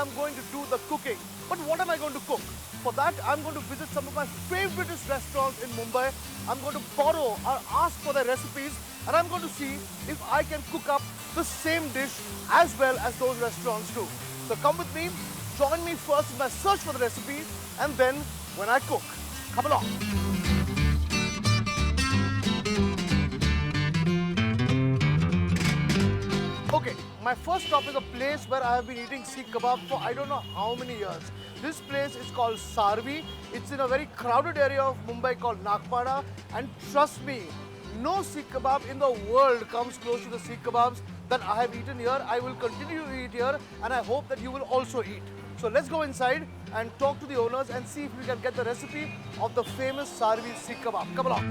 am going to do the cooking. But what am I going to cook? For that, I'm going to visit some of my favorite restaurants in Mumbai. I'm going to borrow or ask for their recipes, and I'm going to see if I can cook up the same dish as well as those restaurants do. So come with me, join me first in my search for the recipe, and then when I cook. Come along. Okay, my first stop is a place where I have been eating Sikh kebab for I don't know how many years. This place is called Sarvi. It's in a very crowded area of Mumbai called Nagpada. And trust me, no Sikh kebab in the world comes close to the Sikh kebabs that I have eaten here. I will continue to eat here, and I hope that you will also eat. So let's go inside and talk to the owners and see if we can get the recipe of the famous Sarvi Sikh kebab. Come along.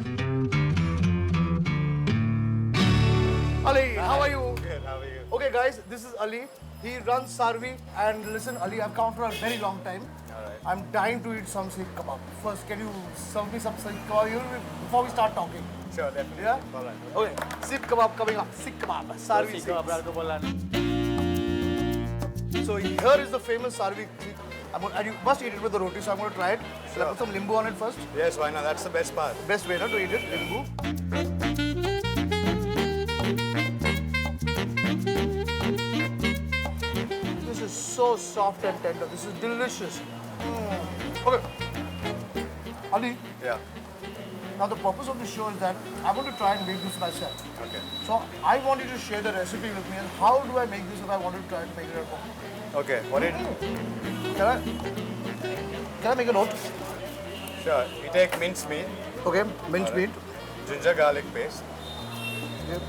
Ali, how are you? Good, how are you? Okay guys, this is Ali. He runs Sarvi, and listen Ali, I've come for a very long time. Alright. I'm dying to eat some Sikh kebab. First, can you serve me some Sikh kebab before we start talking? Sure, definitely. Yeah? Alright. Okay, Sikh kebab coming up. Sikh kebab, Sarvi Sikh. So here is the famous Sarvi. And you must eat it with the roti, so I'm going to try it. Shall I put some limbu on it first? Yes, why not? That's the best part. Best way no, to eat it, limbu. This is so soft and tender. This is delicious. Okay. Ali, Yeah. now the purpose of this show is that I want to try and make this myself. Okay. So I want you to share the recipe with me and how do I make this if I want to try and make it at home. Okay, what did... Can I make a note? Sure. You take minced meat, Okay, minced meat, ginger garlic paste, okay.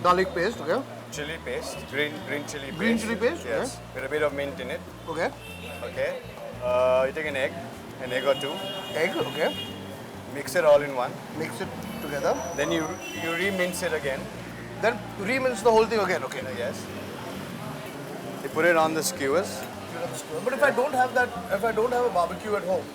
Garlic paste, okay, chili paste, green chili paste. Green chili paste, Yes. With a bit of mint in it. okay, Okay. You take an egg or two, egg, okay, mix it all in one. mix it together. Then you re-mince it again. Then remince the whole thing again, okay. Yes. You put it on the skewers. But if I don't have that, if I don't have a barbecue at home,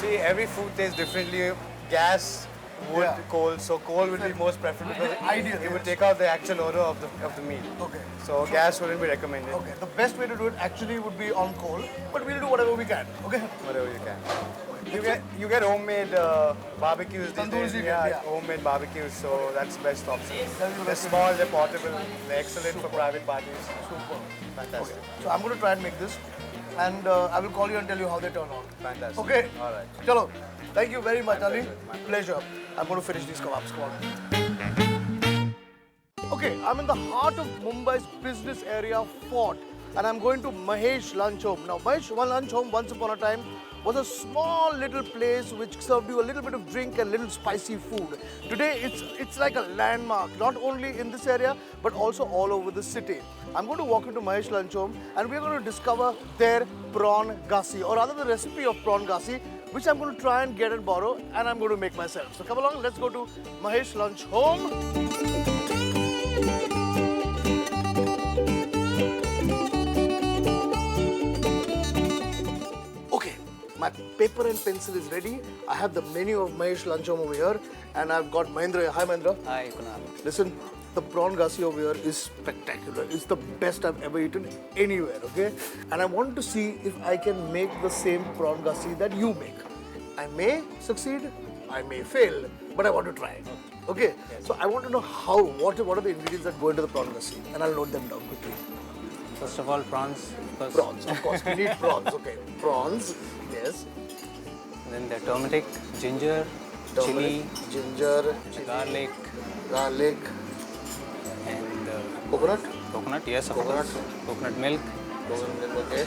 See, every food tastes differently. Gas, wood, Yeah. coal. So coal will be most preferable because Ideal, it would yes. take out the actual odor of the meat. okay. So gas wouldn't be recommended. Okay, the best way to do it actually would be on coal, but we'll do whatever we can, okay? Whatever you can. You get homemade barbecues these Tandoors days. you get, yeah. Homemade barbecues. So that's the best option. That'll be They're best. small, they're portable, they're excellent for private parties. Super. Fantastic. So I'm going to try and make this, and I will call you and tell you how they turn out. Fantastic. Okay? All right. Chalo. Thank you very much, Ali. My Pleasure. I'm going to finish these kebabs. Come on. Okay, I'm in the heart of Mumbai's business area, Fort, and I'm going to Mahesh Lunch Home. Now, Mahesh Lunch Home, once upon a time, was a small little place which served you a little bit of drink and little spicy food. Today, it's like a landmark, not only in this area, but also all over the city. I'm going to walk into Mahesh Lunch Home, and we're going to discover their prawn gassi, or rather the recipe of prawn gassi, which I'm going to try and get and borrow, and I'm going to make myself. So come along, let's go to Mahesh Lunch Home. Okay, my paper and pencil is ready. I have the menu of Mahesh Lunch Home over here, and I've got Mahendra. Hi, Mahendra. Hi, Kunal. Listen, the prawn gassi over here is spectacular. It's the best I've ever eaten anywhere, okay? And I want to see if I can make the same prawn gassi that you make. I may succeed, I may fail, but I want to try. Okay? So I want to know what are the ingredients that go into the prawn gassi, and I'll note them down quickly. First of all, prawns. Because Prawns, of course. We need prawns, okay. Prawns, yes. Then the turmeric, ginger, chili, Turmeric, ginger, the garlic, garlic, and coconut. coconut. Yes, of Coconut. course. Coconut milk. Okay.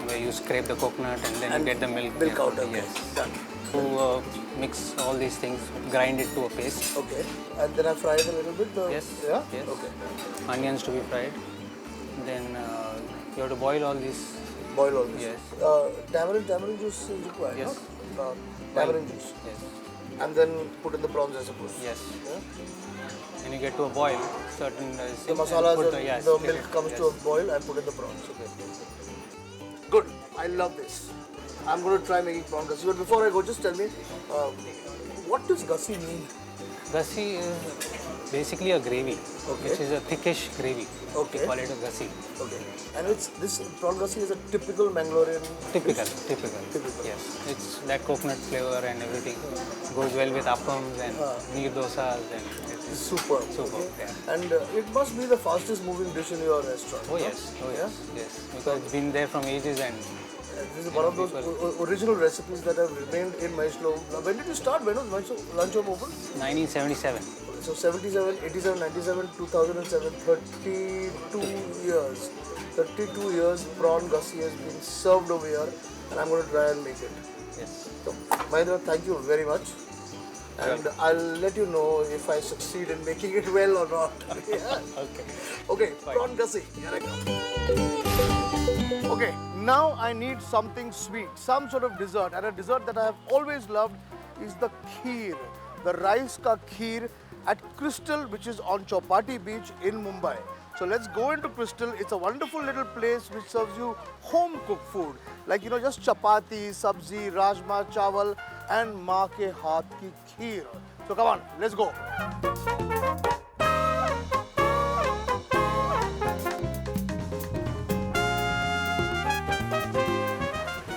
Where you scrape the coconut and then you get the milk. Milk out, okay. Yes. Done. To mix all these things, grind it to a paste. Okay. And then I fry it a little bit? Yes. Yeah? Yes. Okay. Onions to be fried. Then you have to boil all these. Boil all this. Yes. Tamarind juice is required, Yes. no? Tamarind juice. Yes. And then put in the prawns, I suppose. Yes. Yeah? When you get to a boil, certain The masalas put and yes, the fill milk it. comes Yes. to a boil, I put in the prawns. Okay. Good. I love this. I'm going to try making prawn gassi. But before I go, just tell me, what does gassi mean? Gassi is basically a gravy, Okay. which is a thickish gravy. Okay. We call it a gassi. Okay. And it's this prawn gassi is a typical Mangalorean. Typical, dish. typical. Typical. Yes, it's that coconut flavor and everything goes well with appams and neer dosas and it's Superb. superb. Okay. Yeah. And it must be the fastest moving dish in your restaurant. Oh no? yes, oh yes, yes. Because it's been there from ages and This is one of those original recipes that have remained in Maishlo. Now, when did you start? When was Maishlo Lunch Home open? 1977. So 77, 87, 97, 2007, 32 years. 32 years prawn gassi has been served over here and I'm going to try and make it. Yes. So, Mahendra, thank you very much. And I'll let you know if I succeed in making it well or not. Yeah? Okay. Okay, prawn gassi. Here I come. Okay, now I need something sweet, some sort of dessert. And a dessert that I have always loved is the kheer, the rice ka kheer at Crystal, which is on Chowpatty Beach in Mumbai. So let's go into Crystal. It's a wonderful little place which serves you home cooked food. Like, you know, just chapati, sabzi, rajma, chawal and maa ke haath ki kheer. So come on, let's go.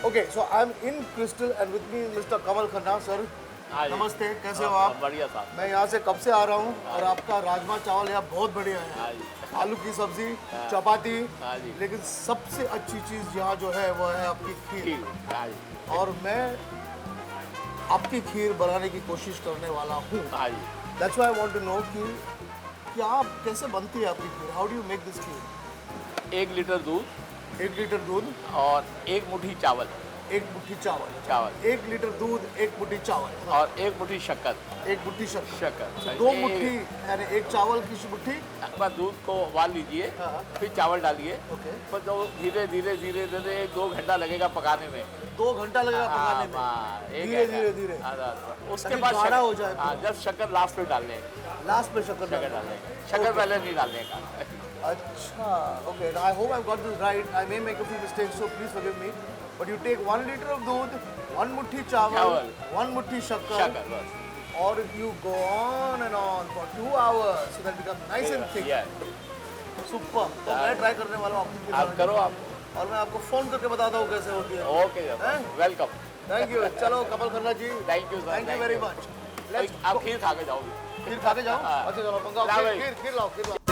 Okay, so I'm in Crystal and with me is Mr. Kamal Khanna, sir. हाँ जी। नमस्ते, कैसे हो आप? बढ़िया साहब। मैं यहाँ से कब से आ रहा हूँ और आपका राजमा चावल यहाँ बहुत बढ़िया है। हाँ जी। आलू की सब्जी, चपाती, हाँ जी। लेकिन सबसे अच्छी चीज़ यहाँ जो है वो है आपकी खीर। ठीक। हाँ जी। और मैं आपकी खीर बनाने की कोशिश करने वाला हूँ। हाँ जी। That's why I want to know कि क्या कैसे बनती है आपकी खीर? How do you make this kheer? 1 litre दूध 1 लीटर दूध, और 1 मुट्ठी चावल। 1 मुट्ठी चावल। चावल। 1 लीटर दूध, 1 मुट्ठी चावल। और 1 मुट्ठी शक्कर। 1 मुट्ठी शक्कर। शक्कर। 2 मुट्ठी यानी 1 चावल की मुट्ठी। बस दूध को उबाल लीजिए, हाँ। फिर चावल डालिए। ओके। पर जो धीरे धीरे धीरे धीरे 1-2 घंटा लगेगा पकाने में। 2 घंटा लगेगा पकाने में। हाँ, एक धीरे घंटा। धीरे धीरे। उसके ताकि बाद गाढ़ा हो जाए हाँ, पूरा। जब शक्कर लास्ट में डालने। लास्ट में शक्कर शक्कर डालना। डालने। शक्कर पहले नहीं डालने का। अच्छा, okay. I hope I've got this right. I may make a few mistakes, so please forgive me. But you take 1 liter of doodh, 1 muthi chawal, Chawal. 1 muthi shakkar, शक्कर बस। or you go on and on for 2 hours, so that becomes nice and thick. Yeah. Super. तो मैं try करने वाला हूँ आपकी आप करो आप। और मैं आपको फोन करके बताता हूँ कैसे होती है. ओके हैं? वेलकम। Thank you. चलो कमल Khanna ji. Thank you, sir. Thank you Thank very you. much. Let's आप go. खीर खा के जाओगे। खीर खा के जाओ. हाँ। अच्छा चलो मंगाओ. ला खीर भाई। खीर खीर लाओ खीर लाओ.